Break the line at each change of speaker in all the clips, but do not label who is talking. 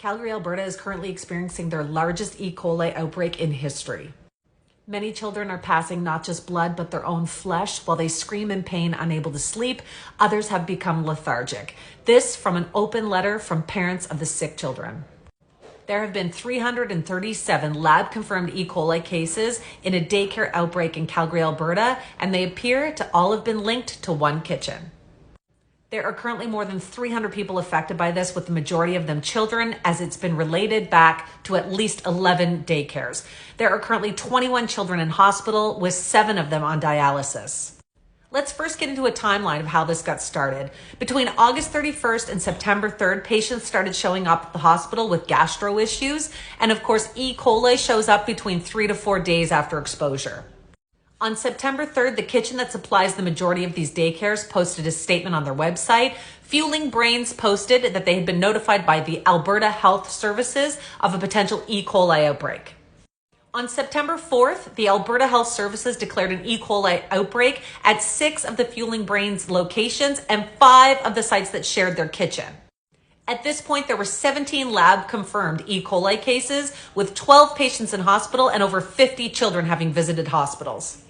Calgary, Alberta is currently experiencing their largest E. coli outbreak in history. Many children are passing not just blood, but their own flesh while they scream in pain, unable to sleep. Others have become lethargic. This from an open letter from parents of the sick children. There have been 337 lab-confirmed E. coli cases in a daycare outbreak in Calgary, Alberta, and they appear to all have been linked to one kitchen. There are currently more than 300 people affected by this, with the majority of them children, as it's been related back to at least 11 daycares. There are currently 21 children in hospital, with 7 of them on dialysis. Let's first get into a timeline of how this got started. Between August 31st and September 3rd, patients started showing up at the hospital with gastro issues. And of course, E. coli shows up between 3 to 4 days after exposure. On September 3rd, the kitchen that supplies the majority of these daycares posted a statement on their website. Fueling Brains posted that they had been notified by the Alberta Health Services of a potential E. coli outbreak. On September 4th, the Alberta Health Services declared an E. coli outbreak at 6 of the Fueling Brains locations and 5 of the sites that shared their kitchen. At this point, there were 17 lab-confirmed E. coli cases, with 12 patients in hospital and over 50 children having visited hospitals.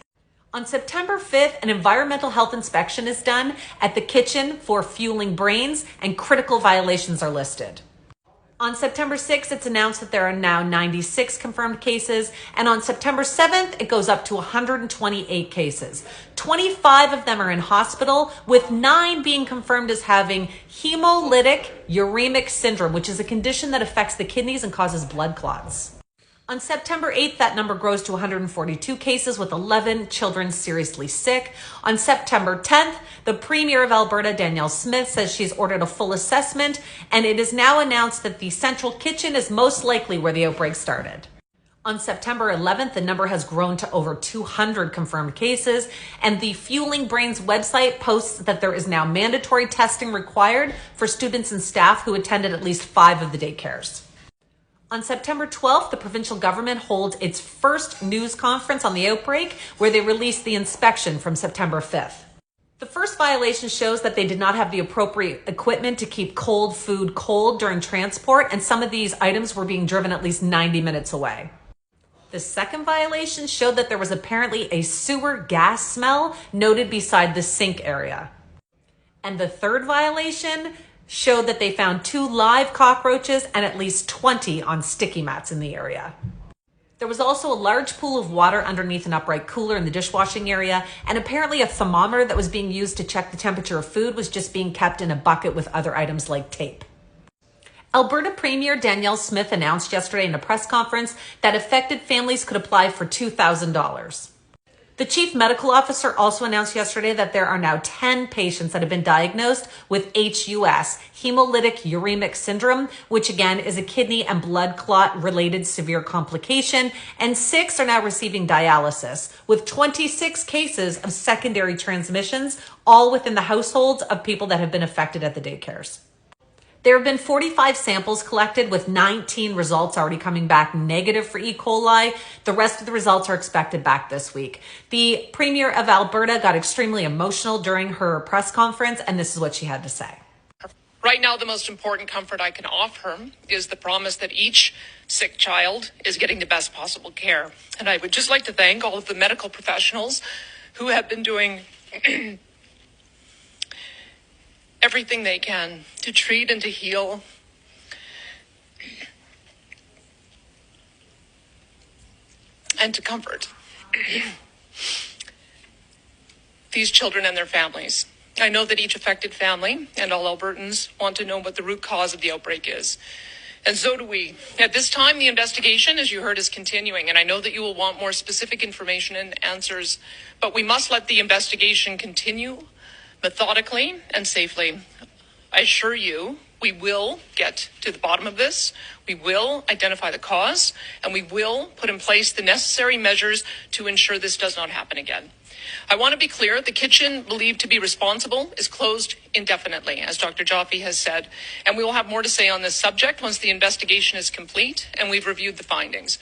On September 5th, an environmental health inspection is done at the kitchen for Fueling Brains, and critical violations are listed. On September 6th, it's announced that there are now 96 confirmed cases, and on September 7th, it goes up to 128 cases. 25 of them are in hospital, with 9 being confirmed as having hemolytic uremic syndrome, which is a condition that affects the kidneys and causes blood clots. On September 8th, that number grows to 142 cases, with 11 children seriously sick. On September 10th, the Premier of Alberta, Danielle Smith, says she's ordered a full assessment, and it is now announced that the central kitchen is most likely where the outbreak started. On September 11th, the number has grown to over 200 confirmed cases, and the Fueling Brains website posts that there is now mandatory testing required for students and staff who attended at least 5 of the daycares. On September 12th, the provincial government holds its first news conference on the outbreak, where they released the inspection from September 5th. The first violation shows that they did not have the appropriate equipment to keep cold food cold during transport, and some of these items were being driven at least 90 minutes away. The second violation showed that there was apparently a sewer gas smell noted beside the sink area. And the third violation showed that they found 2 live cockroaches and at least 20 on sticky mats in the area. There was also a large pool of water underneath an upright cooler in the dishwashing area, and apparently a thermometer that was being used to check the temperature of food was just being kept in a bucket with other items like tape. Alberta Premier Danielle Smith announced yesterday in a press conference that affected families could apply for $2,000. The chief medical officer also announced yesterday that there are now 10 patients that have been diagnosed with HUS, hemolytic uremic syndrome, which again is a kidney and blood clot related severe complication, and 6 are now receiving dialysis, with 26 cases of secondary transmissions, all within the households of people that have been affected at the daycares. There have been 45 samples collected, with 19 results already coming back negative for E. coli. The rest of the results are expected back this week. The Premier of Alberta got extremely emotional during her press conference, and this is what she had to say.
Right now, the most important comfort I can offer is the promise that each sick child is getting the best possible care. And I would just like to thank all of the medical professionals who have been doing everything they can to treat and to heal and to comfort these children and their families. I know that each affected family and all Albertans want to know what the root cause of the outbreak is. And so do we. At this time, the investigation, as you heard, is continuing, and I know that you will want more specific information and answers, but we must let the investigation continue methodically and safely. I assure you, we will get to the bottom of this. We will identify the cause, and we will put in place the necessary measures to ensure this does not happen again. I want to be clear, the kitchen believed to be responsible is closed indefinitely, as Dr. Jaffe has said, and we will have more to say on this subject once the investigation is complete and we've reviewed the findings.